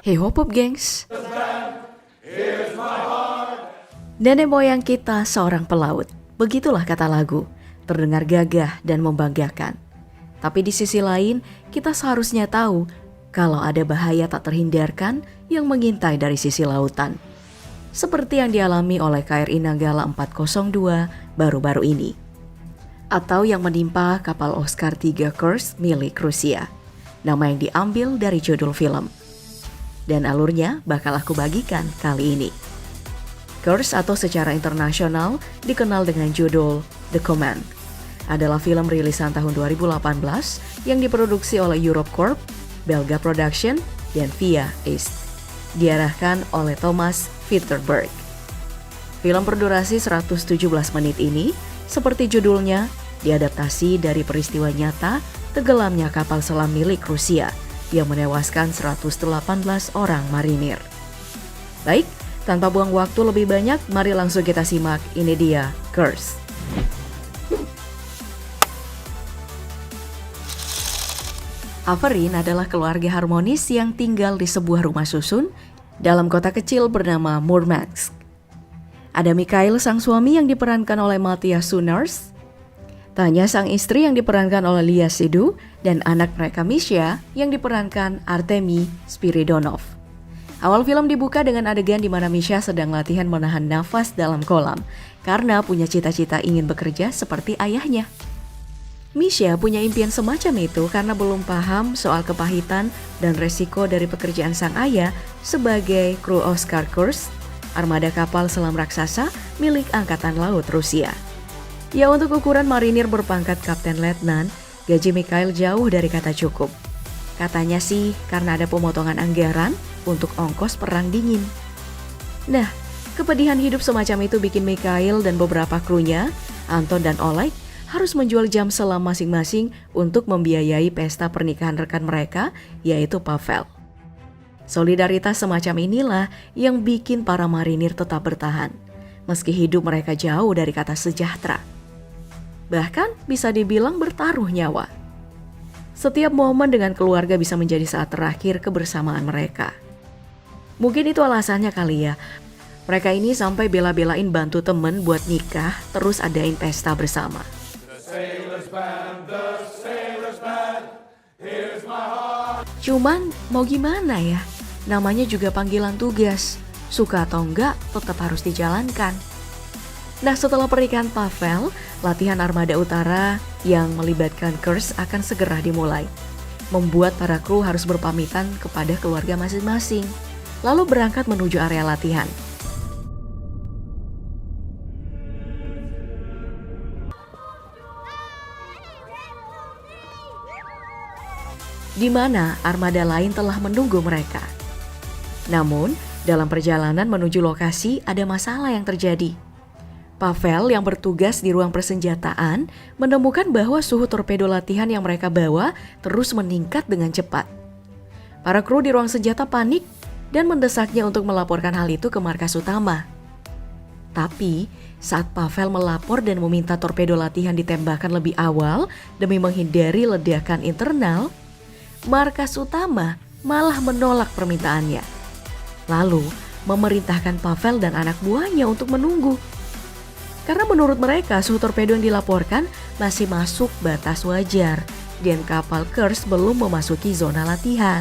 Hey hop up gengs. Nenek moyang kita seorang pelaut. Begitulah kata lagu. Terdengar gagah dan membanggakan. Tapi di sisi lain, kita seharusnya tahu kalau ada bahaya tak terhindarkan yang mengintai dari sisi lautan. Seperti yang dialami oleh KRI Nanggala 402 baru-baru ini. Atau yang menimpa kapal Oscar III Kursk milik Rusia. Nama yang diambil dari judul film. Dan alurnya bakal aku bagikan kali ini. Kursk atau secara internasional dikenal dengan judul The Command. Adalah film rilisan tahun 2018 yang diproduksi oleh Europe Corp, Belga Production, dan Via East. Diarahkan oleh Thomas Vinterberg. Film berdurasi 117 menit ini, seperti judulnya, diadaptasi dari peristiwa nyata tenggelamnya kapal selam milik Rusia yang menewaskan 118 orang marinir. Baik, tanpa buang waktu lebih banyak, mari langsung kita simak. Ini dia, Kursk. Averin adalah keluarga harmonis yang tinggal di sebuah rumah susun dalam kota kecil bernama Murmansk. Ada Mikhail sang suami yang diperankan oleh Matthias Sunars, Tanya sang istri yang diperankan oleh Lia Seydoux, dan anak mereka Misha yang diperankan Artemy Spiridonov. Awal film dibuka dengan adegan di mana Misha sedang latihan menahan nafas dalam kolam karena punya cita-cita ingin bekerja seperti ayahnya. Misha punya impian semacam itu karena belum paham soal kepahitan dan resiko dari pekerjaan sang ayah sebagai kru Oscar Kursk, armada kapal selam raksasa milik Angkatan Laut Rusia. Ya, untuk ukuran marinir berpangkat Kapten Letnan, gaji Mikhail jauh dari kata cukup. Katanya sih karena ada pemotongan anggaran untuk ongkos perang dingin. Nah, kepedihan hidup semacam itu bikin Mikhail dan beberapa krunya, Anton dan Oleg, harus menjual jam selam masing-masing untuk membiayai pesta pernikahan rekan mereka, yaitu Pavel. Solidaritas semacam inilah yang bikin para marinir tetap bertahan, meski hidup mereka jauh dari kata sejahtera. Bahkan bisa dibilang bertaruh nyawa. Setiap momen dengan keluarga bisa menjadi saat terakhir kebersamaan mereka. Mungkin itu alasannya kali ya, mereka ini sampai bela-belain bantu temen buat nikah, terus adain pesta bersama. Cuman mau gimana ya, namanya juga panggilan tugas, suka atau enggak tetap harus dijalankan. Nah, setelah pernikahan Pavel, latihan armada utara yang melibatkan Kursk akan segera dimulai, membuat para kru harus berpamitan kepada keluarga masing-masing, lalu berangkat menuju area latihan. Di mana armada lain telah menunggu mereka. Namun, dalam perjalanan menuju lokasi ada masalah yang terjadi. Pavel yang bertugas di ruang persenjataan menemukan bahwa suhu torpedo latihan yang mereka bawa terus meningkat dengan cepat. Para kru di ruang senjata panik dan mendesaknya untuk melaporkan hal itu ke markas utama. Tapi, saat Pavel melapor dan meminta torpedo latihan ditembakkan lebih awal demi menghindari ledakan internal, markas utama malah menolak permintaannya. Lalu, memerintahkan Pavel dan anak buahnya untuk menunggu. Karena menurut mereka suhu torpedo yang dilaporkan masih masuk batas wajar dan kapal Kursk belum memasuki zona latihan.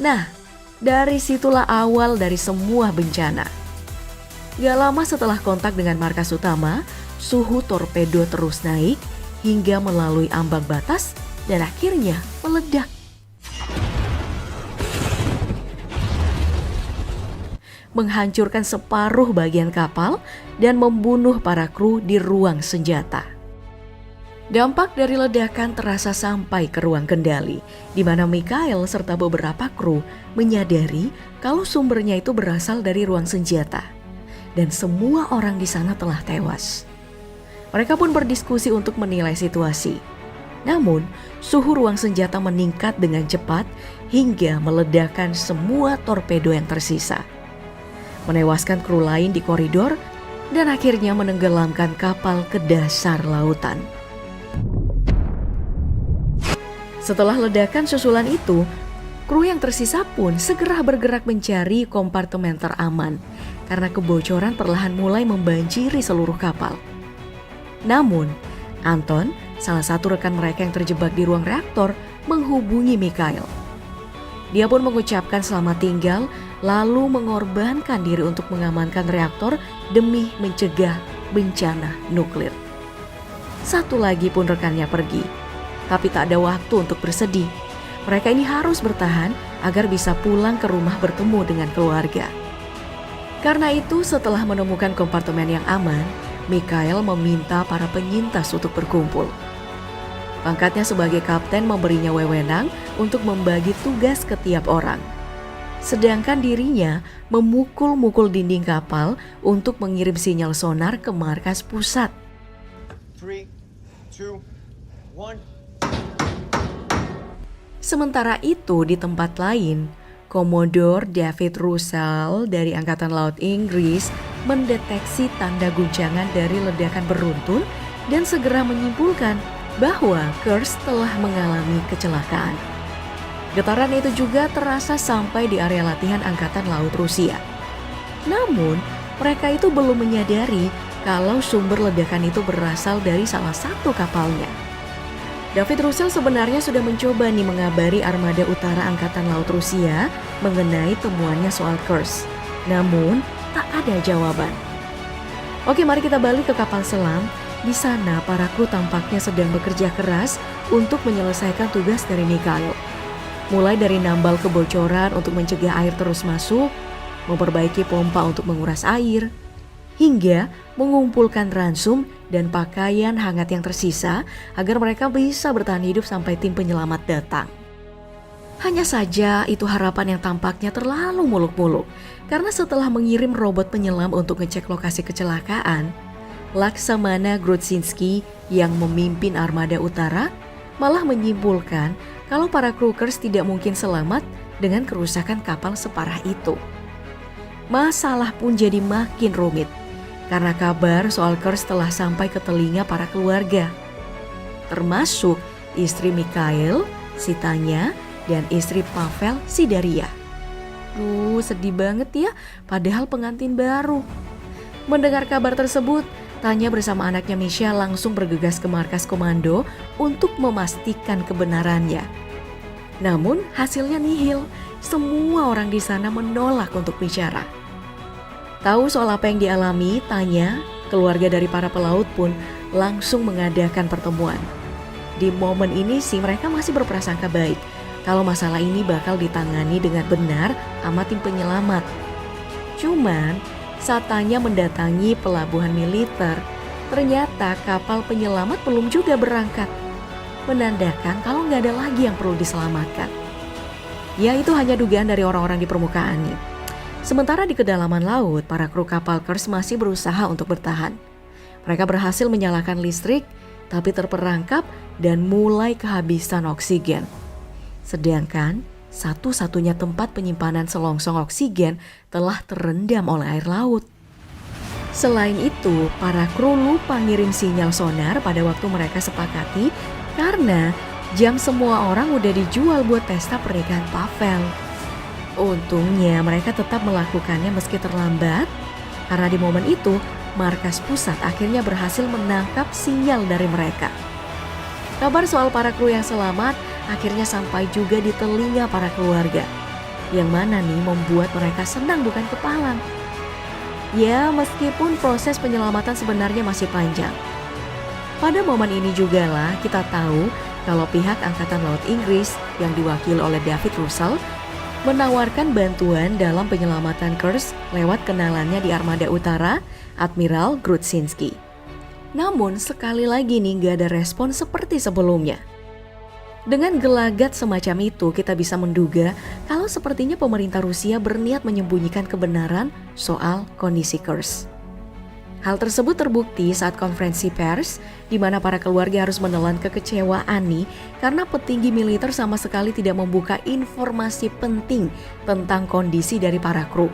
Nah, dari situlah awal dari semua bencana. Gak lama setelah kontak dengan markas utama, suhu torpedo terus naik hingga melalui ambang batas dan akhirnya meledak. Menghancurkan separuh bagian kapal dan membunuh para kru di ruang senjata. Dampak dari ledakan terasa sampai ke ruang kendali, di mana Mikhail serta beberapa kru menyadari kalau sumbernya itu berasal dari ruang senjata, dan semua orang di sana telah tewas. Mereka pun berdiskusi untuk menilai situasi. Namun, suhu ruang senjata meningkat dengan cepat hingga meledakkan semua torpedo yang tersisa, menewaskan kru lain di koridor, dan akhirnya menenggelamkan kapal ke dasar lautan. Setelah ledakan susulan itu, Kru yang tersisa pun segera bergerak mencari kompartemen teraman karena kebocoran perlahan mulai membanjiri seluruh kapal. Namun, Anton, salah satu rekan mereka yang terjebak di ruang reaktor, menghubungi Mikhail. Dia pun mengucapkan selamat tinggal, lalu mengorbankan diri untuk mengamankan reaktor demi mencegah bencana nuklir. Satu lagi pun rekannya pergi, tapi tak ada waktu untuk bersedih. Mereka ini harus bertahan agar bisa pulang ke rumah bertemu dengan keluarga. Karena itu, setelah menemukan kompartemen yang aman, Mikhail meminta para penyintas untuk berkumpul. Pangkatnya sebagai kapten memberinya wewenang untuk membagi tugas ke tiap orang. Sedangkan dirinya memukul-mukul dinding kapal untuk mengirim sinyal sonar ke markas pusat. 3, 2, 1. Sementara itu di tempat lain, Komodor David Russell dari Angkatan Laut Inggris mendeteksi tanda guncangan dari ledakan beruntun dan segera menyimpulkan bahwa Kursk telah mengalami kecelakaan. Getaran itu juga terasa sampai di area latihan Angkatan Laut Rusia. Namun, mereka itu belum menyadari kalau sumber ledakan itu berasal dari salah satu kapalnya. David Russell sebenarnya sudah mencoba mengabari armada utara Angkatan Laut Rusia mengenai temuannya soal Kursk. Namun, tak ada jawaban. Oke, mari kita balik ke kapal selam. Di sana, para kru tampaknya sedang bekerja keras untuk menyelesaikan tugas dari Mikhail. Mulai dari nambal kebocoran untuk mencegah air terus masuk, memperbaiki pompa untuk menguras air, hingga mengumpulkan ransum dan pakaian hangat yang tersisa agar mereka bisa bertahan hidup sampai tim penyelamat datang. Hanya saja itu harapan yang tampaknya terlalu muluk-muluk, karena setelah mengirim robot penyelam untuk ngecek lokasi kecelakaan, Laksamana Grudzinski yang memimpin armada utara malah menyimpulkan kalau para kru Kursk tidak mungkin selamat dengan kerusakan kapal separah itu. Masalah pun jadi makin rumit karena kabar soal Kursk telah sampai ke telinga para keluarga, termasuk istri Mikhail, si Tanya, dan istri Pavel, si Daria. Sedih banget ya, padahal pengantin baru. Mendengar kabar tersebut, Tanya bersama anaknya Misha langsung bergegas ke markas komando untuk memastikan kebenarannya. Namun hasilnya nihil, semua orang di sana menolak untuk bicara. Tahu soal apa yang dialami, Tanya, keluarga dari para pelaut pun langsung mengadakan pertemuan. Di momen ini sih mereka masih berprasangka baik kalau masalah ini bakal ditangani dengan benar sama tim penyelamat. Cuman saat Tanya mendatangi pelabuhan militer, ternyata kapal penyelamat belum juga berangkat. Menandakan kalau nggak ada lagi yang perlu diselamatkan. Ya, itu hanya dugaan dari orang-orang di permukaan nih. Sementara di kedalaman laut, para kru kapal Kursk masih berusaha untuk bertahan. Mereka berhasil menyalakan listrik, tapi terperangkap dan mulai kehabisan oksigen. Sedangkan satu-satunya tempat penyimpanan selongsong oksigen telah terendam oleh air laut. Selain itu, para kru lupa ngirim sinyal sonar pada waktu mereka sepakati karena jam semua orang udah dijual buat pesta pernikahan Pavel. Untungnya mereka tetap melakukannya meski terlambat, karena di momen itu markas pusat akhirnya berhasil menangkap sinyal dari mereka. Kabar soal para kru yang selamat akhirnya sampai juga di telinga para keluarga, yang mana nih membuat mereka senang bukan kepalang. Ya, meskipun proses penyelamatan sebenarnya masih panjang. Pada momen ini juga lah kita tahu kalau pihak Angkatan Laut Inggris yang diwakili oleh David Russell menawarkan bantuan dalam penyelamatan Kursk lewat kenalannya di Armada Utara, Admiral Grudzinski. Namun sekali lagi nih gak ada respon seperti sebelumnya. Dengan gelagat semacam itu kita bisa menduga kalau sepertinya pemerintah Rusia berniat menyembunyikan kebenaran soal kondisi Kursk. Hal tersebut terbukti saat konferensi pers di mana para keluarga harus menelan kekecewaan nih karena petinggi militer sama sekali tidak membuka informasi penting tentang kondisi dari para kru.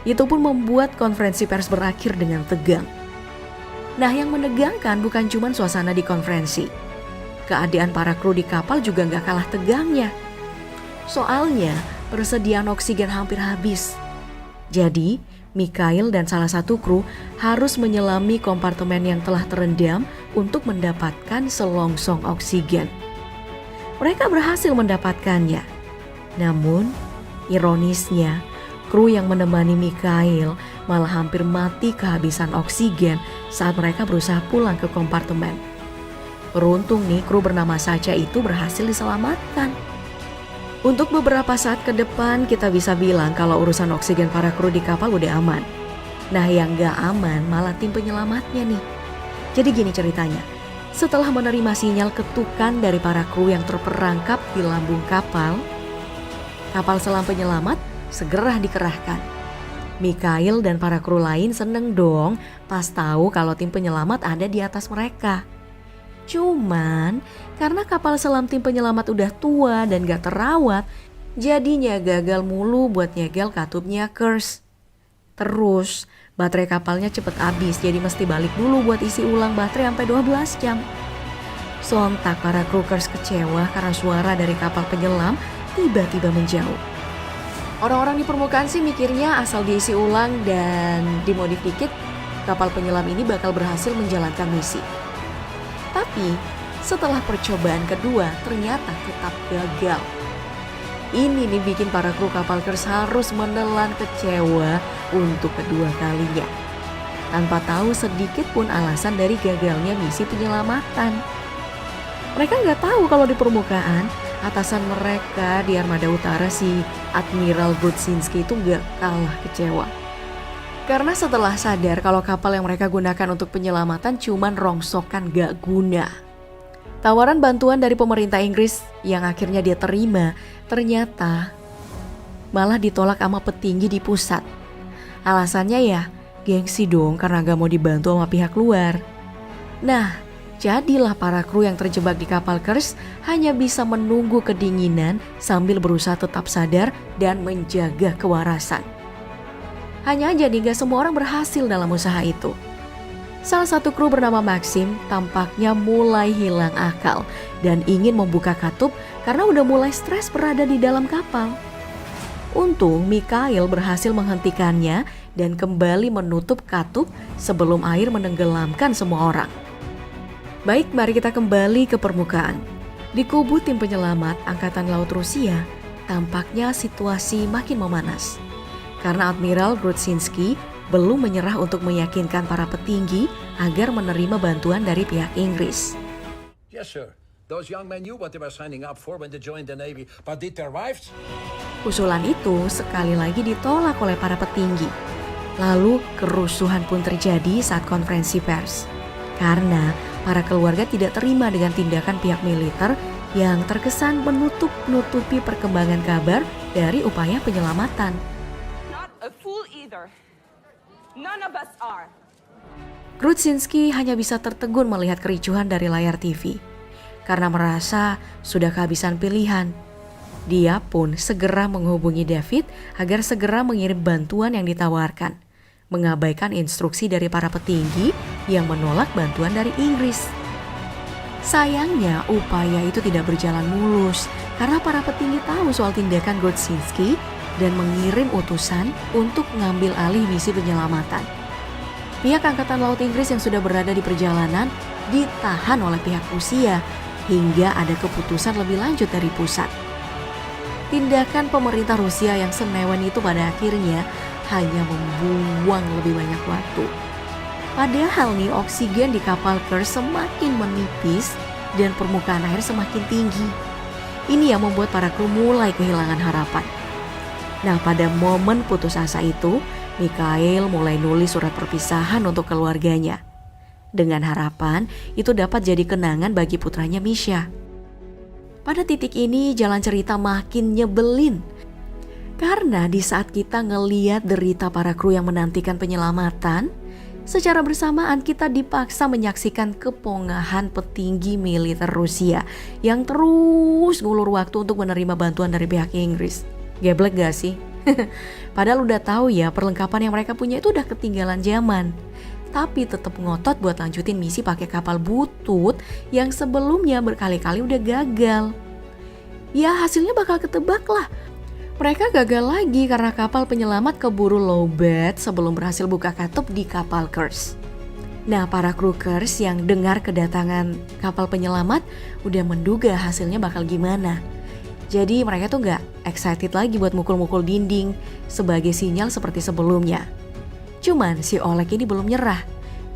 Itu pun membuat konferensi pers berakhir dengan tegang. Nah, yang menegangkan bukan cuma suasana di konferensi. Keadaan para kru di kapal juga gak kalah tegangnya. Soalnya persediaan oksigen hampir habis. Jadi, Mikhail dan salah satu kru harus menyelami kompartemen yang telah terendam untuk mendapatkan selongsong oksigen. Mereka berhasil mendapatkannya. Namun, ironisnya, kru yang menemani Mikhail malah hampir mati kehabisan oksigen saat mereka berusaha pulang ke kompartemen. Beruntung nih, kru bernama Sacha itu berhasil diselamatkan. Untuk beberapa saat ke depan kita bisa bilang kalau urusan oksigen para kru di kapal udah aman. Nah yang gak aman malah tim penyelamatnya nih. Jadi gini ceritanya, setelah menerima sinyal ketukan dari para kru yang terperangkap di lambung kapal selam penyelamat segera dikerahkan. Mikhail dan para kru lain seneng dong pas tahu kalau tim penyelamat ada di atas mereka. Cuman karena kapal selam tim penyelamat udah tua dan gak terawat, jadinya gagal mulu buat nyegel katupnya Kursk. Terus baterai kapalnya cepet habis, jadi mesti balik dulu buat isi ulang baterai sampai 12 jam. Sontak para kru Kursk kecewa karena suara dari kapal penyelam tiba-tiba menjauh. Orang-orang di permukaan sih mikirnya asal diisi ulang dan dimodif dikit, kapal penyelam ini bakal berhasil menjalankan misi. Tapi setelah percobaan kedua ternyata tetap gagal. Ini nih bikin para kru kapal Kursk harus menelan kecewa untuk kedua kalinya. Tanpa tahu sedikit pun alasan dari gagalnya misi penyelamatan. Mereka nggak tahu kalau di permukaan atasan mereka di armada utara si Admiral Grudzinski itu nggak kalah kecewa. Karena setelah sadar kalau kapal yang mereka gunakan untuk penyelamatan cuman rongsokan gak guna. Tawaran bantuan dari pemerintah Inggris yang akhirnya dia terima ternyata malah ditolak sama petinggi di pusat. Alasannya ya gengsi dong karena gak mau dibantu sama pihak luar. Nah, jadilah para kru yang terjebak di kapal Kursk hanya bisa menunggu kedinginan sambil berusaha tetap sadar dan menjaga kewarasan. Hanya aja nih gak semua orang berhasil dalam usaha itu. Salah satu kru bernama Maxim tampaknya mulai hilang akal dan ingin membuka katup karena udah mulai stres berada di dalam kapal. Untung Mikhail berhasil menghentikannya dan kembali menutup katup sebelum air menenggelamkan semua orang. Baik, mari kita kembali ke permukaan. Di kubu tim penyelamat Angkatan Laut Rusia, tampaknya situasi makin memanas. Karena Admiral Grudzinski belum menyerah untuk meyakinkan para petinggi agar menerima bantuan dari pihak Inggris. Yes, sir. Those young men knew what they were signing up for when they joined the Navy, but did their wives? Usulan itu sekali lagi ditolak oleh para petinggi. Lalu kerusuhan pun terjadi saat konferensi pers. Karena para keluarga tidak terima dengan tindakan pihak militer yang terkesan menutup-nutupi perkembangan kabar dari upaya penyelamatan. A fool either. None of us are. Grudzinski hanya bisa tertegun melihat kericuhan dari layar TV. Karena merasa sudah kehabisan pilihan. Dia pun segera menghubungi David agar segera mengirim bantuan yang ditawarkan. Mengabaikan instruksi dari para petinggi yang menolak bantuan dari Inggris. Sayangnya upaya itu tidak berjalan mulus karena para petinggi tahu soal tindakan Grudzinski dan mengirim utusan untuk mengambil alih misi penyelamatan. Pihak Angkatan Laut Inggris yang sudah berada di perjalanan ditahan oleh pihak Rusia hingga ada keputusan lebih lanjut dari pusat. Tindakan pemerintah Rusia yang senewen itu pada akhirnya hanya membuang lebih banyak waktu. Padahal nih oksigen di kapal Kursk semakin menipis dan permukaan air semakin tinggi. Ini yang membuat para kru mulai kehilangan harapan. Nah, pada momen putus asa itu, Mikhail mulai nulis surat perpisahan untuk keluarganya. Dengan harapan itu dapat jadi kenangan bagi putranya Misha. Pada titik ini jalan cerita makin nyebelin. Karena di saat kita ngeliat derita para kru yang menantikan penyelamatan, secara bersamaan kita dipaksa menyaksikan kepongahan petinggi militer Rusia yang terus ngulur waktu untuk menerima bantuan dari pihak Inggris. Geblek gak sih? Padahal udah tahu ya perlengkapan yang mereka punya itu udah ketinggalan zaman. Tapi tetap ngotot buat lanjutin misi pakai kapal butut yang sebelumnya berkali-kali udah gagal. ya hasilnya bakal ketebak lah. Mereka gagal lagi karena kapal penyelamat keburu lowbat sebelum berhasil buka katup di kapal Kursk. Nah, para kru Kursk yang dengar kedatangan kapal penyelamat udah menduga hasilnya bakal gimana. Jadi mereka tuh gak excited lagi buat mukul-mukul dinding sebagai sinyal seperti sebelumnya. Cuman si Oleg ini belum nyerah.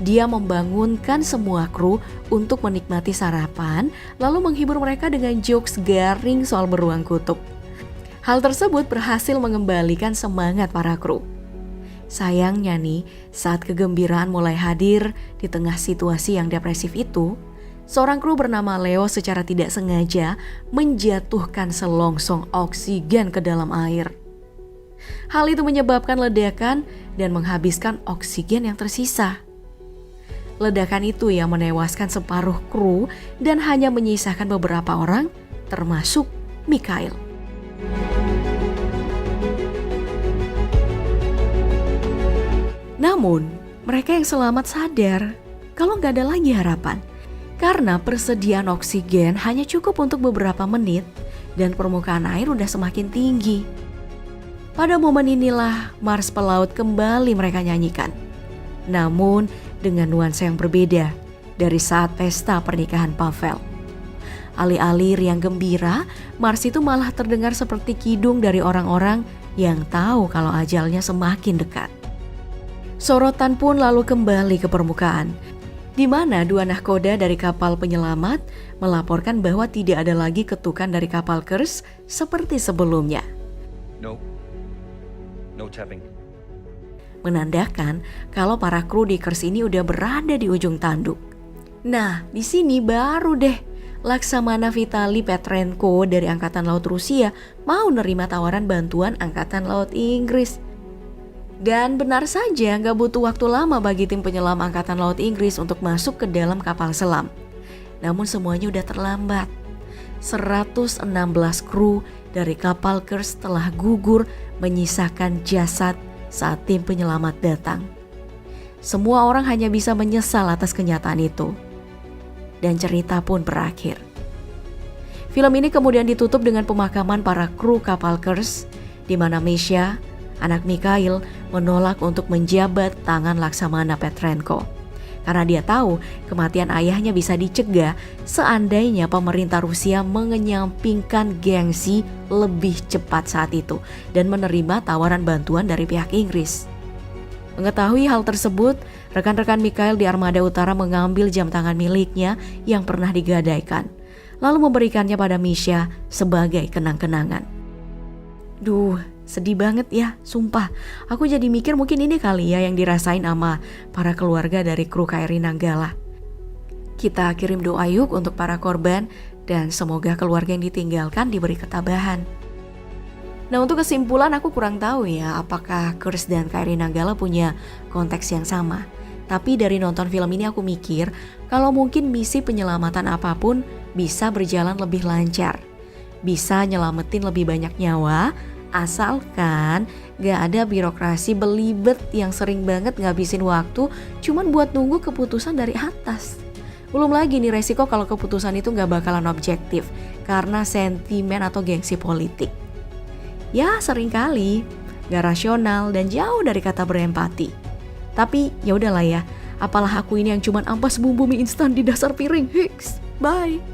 Dia membangunkan semua kru untuk menikmati sarapan, lalu menghibur mereka dengan jokes garing soal beruang kutub. Hal tersebut berhasil mengembalikan semangat para kru. Sayangnya nih, saat kegembiraan mulai hadir di tengah situasi yang depresif itu, seorang kru bernama Leo secara tidak sengaja menjatuhkan selongsong oksigen ke dalam air. Hal itu menyebabkan ledakan dan menghabiskan oksigen yang tersisa. Ledakan itu yang menewaskan separuh kru dan hanya menyisakan beberapa orang, termasuk Mikhail. Namun, mereka yang selamat sadar kalau nggak ada lagi harapan. Karena persediaan oksigen hanya cukup untuk beberapa menit dan permukaan air udah semakin tinggi. Pada momen inilah Mars Pelaut kembali mereka nyanyikan. Namun dengan nuansa yang berbeda dari saat pesta pernikahan Pavel. Alih-alih riang gembira, Mars itu malah terdengar seperti kidung dari orang-orang yang tahu kalau ajalnya semakin dekat. Sorotan pun lalu kembali ke permukaan, di mana dua nahkoda dari kapal penyelamat melaporkan bahwa tidak ada lagi ketukan dari kapal Kursk seperti sebelumnya. No tapping. Menandakan kalau para kru di Kursk ini udah berada di ujung tanduk. Nah, di sini baru deh Laksamana Vitali Petrenko dari Angkatan Laut Rusia mau nerima tawaran bantuan Angkatan Laut Inggris. Dan benar saja gak butuh waktu lama bagi tim penyelam Angkatan Laut Inggris untuk masuk ke dalam kapal selam. Namun semuanya udah terlambat. 116 kru dari kapal Kursk telah gugur menyisakan jasad saat tim penyelamat datang. Semua orang hanya bisa menyesal atas kenyataan itu. Dan cerita pun berakhir. Film ini kemudian ditutup dengan pemakaman para kru kapal Kursk, di mana Misha, anak Mikhail, menolak untuk menjabat tangan Laksamana Petrenko. Karena dia tahu kematian ayahnya bisa dicegah seandainya pemerintah Rusia mengenyampingkan gengsi lebih cepat saat itu dan menerima tawaran bantuan dari pihak Inggris. Mengetahui hal tersebut, rekan-rekan Mikhail di Armada Utara mengambil jam tangan miliknya yang pernah digadaikan, lalu memberikannya pada Misha sebagai kenang-kenangan. Duh, sedih banget ya, sumpah. Aku jadi mikir mungkin ini kali ya yang dirasain sama para keluarga dari kru KRI Nanggala. Kita kirim doa yuk untuk para korban dan semoga keluarga yang ditinggalkan diberi ketabahan. Nah, untuk kesimpulan aku kurang tahu ya apakah Kursk dan KRI Nanggala punya konteks yang sama. Tapi dari nonton film ini aku mikir kalau mungkin misi penyelamatan apapun bisa berjalan lebih lancar. Bisa nyelamatin lebih banyak nyawa, asalkan gak ada birokrasi belibet yang sering banget ngabisin waktu cuman buat nunggu keputusan dari atas. Belum lagi nih resiko kalau keputusan itu gak bakalan objektif karena sentimen atau gengsi politik. Ya seringkali gak rasional dan jauh dari kata berempati. Tapi ya udahlah ya, apalah aku ini yang cuman ampas bumbu mie instan di dasar piring. Hiks, bye.